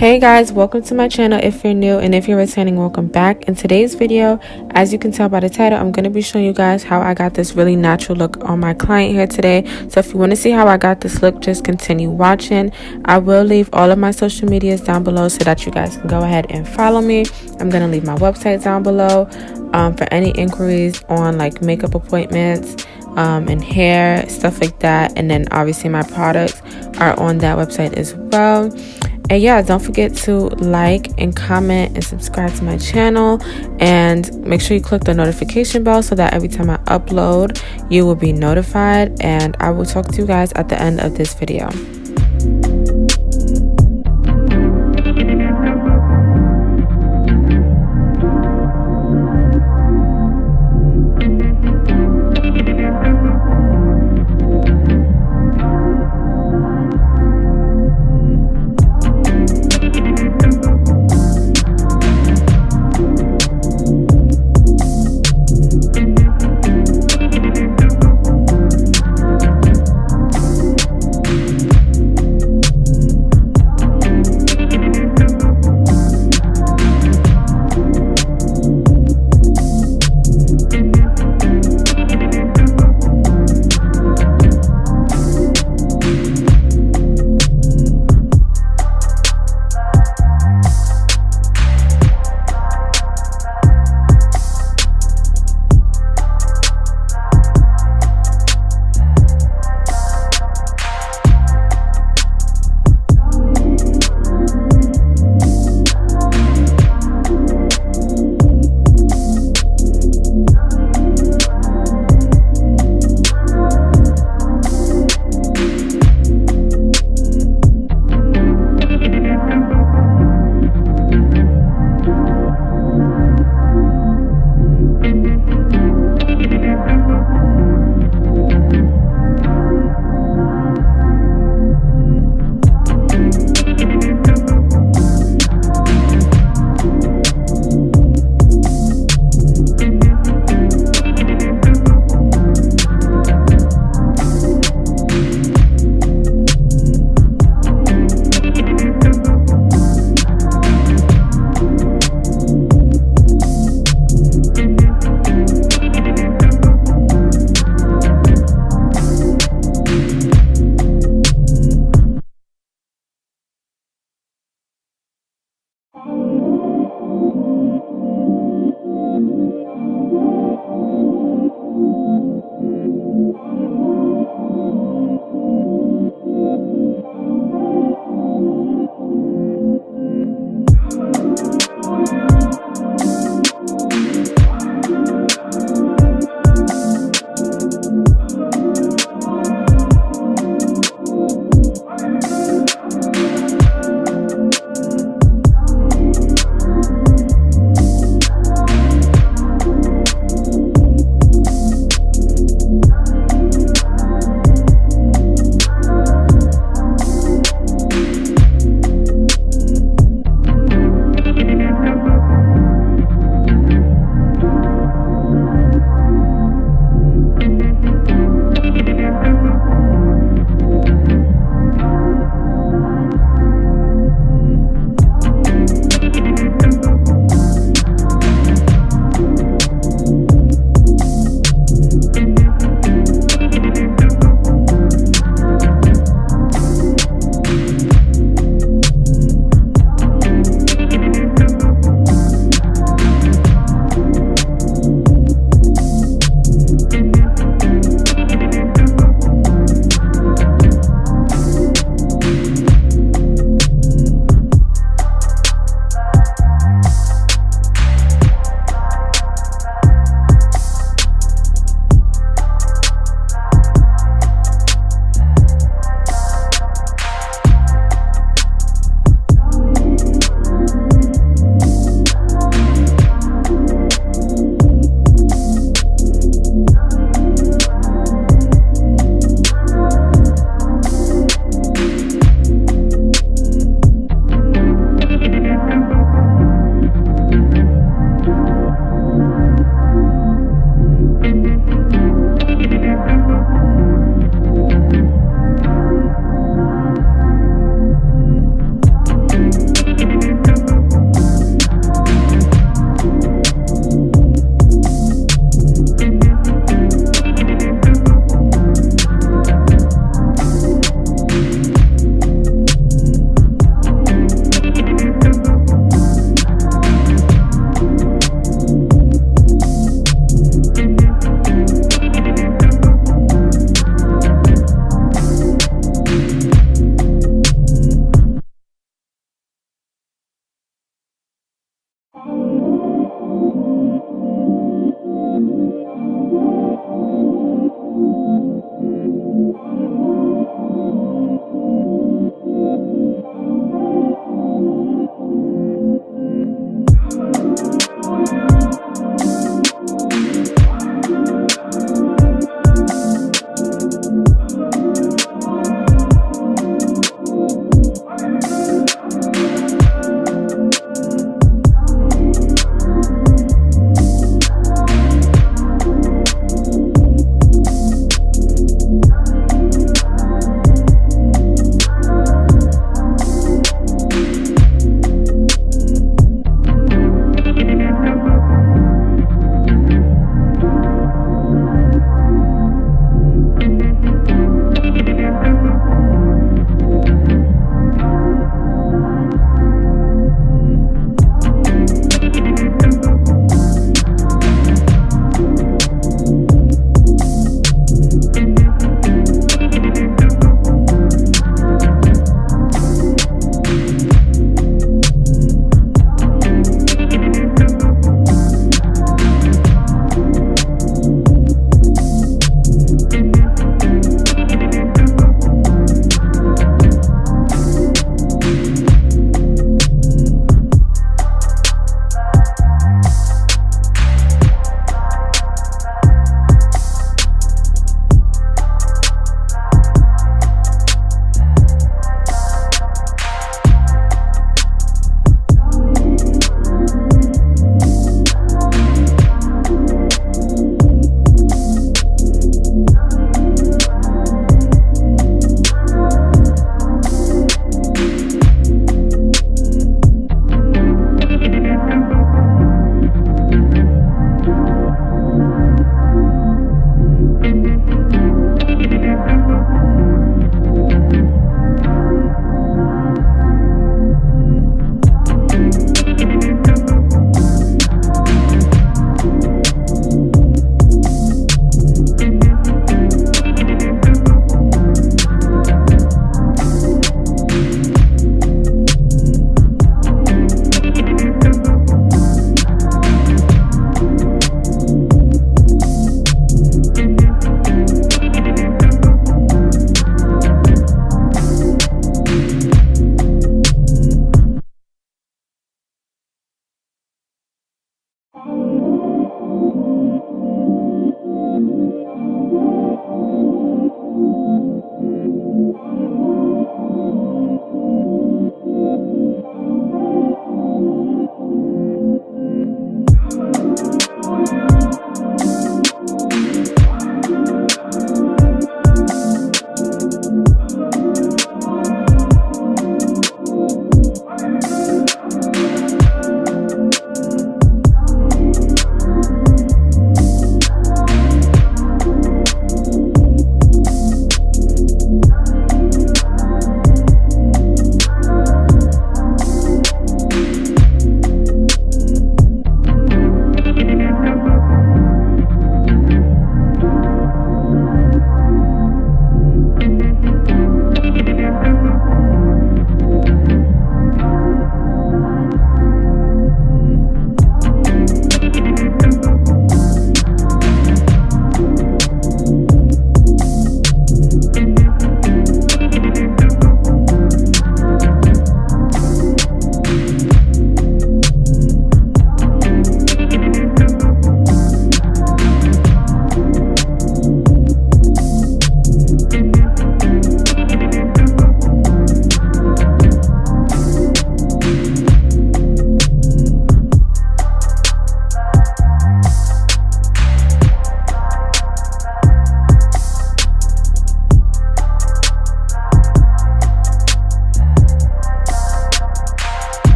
Hey guys, welcome to my channel. If you're new and if you're returning, welcome back. In today's video, as you can tell by the title, I'm going to be showing you guys how I got this really natural look on my client here today. So if you want to see how I got this look, just continue watching. I will leave all of my social medias down below so that you guys can go ahead and follow me. I'm going to leave my website down below for any inquiries on like makeup appointments and hair, stuff like that. And then obviously my products are on that website as well. And yeah, don't forget to like and comment and subscribe to my channel, and make sure you click the notification bell so that every time I upload, you will be notified. And I will talk to you guys at the end of this video.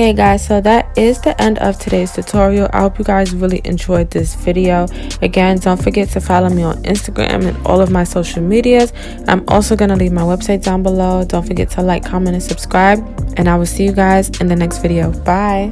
Okay guys, so that is the end of today's tutorial. I hope you guys really enjoyed this video. Again, don't forget to follow me on Instagram and all of my social medias. I'm also going to leave my website down below. Don't forget to like, comment, and subscribe, and I will see you guys in the next video. Bye.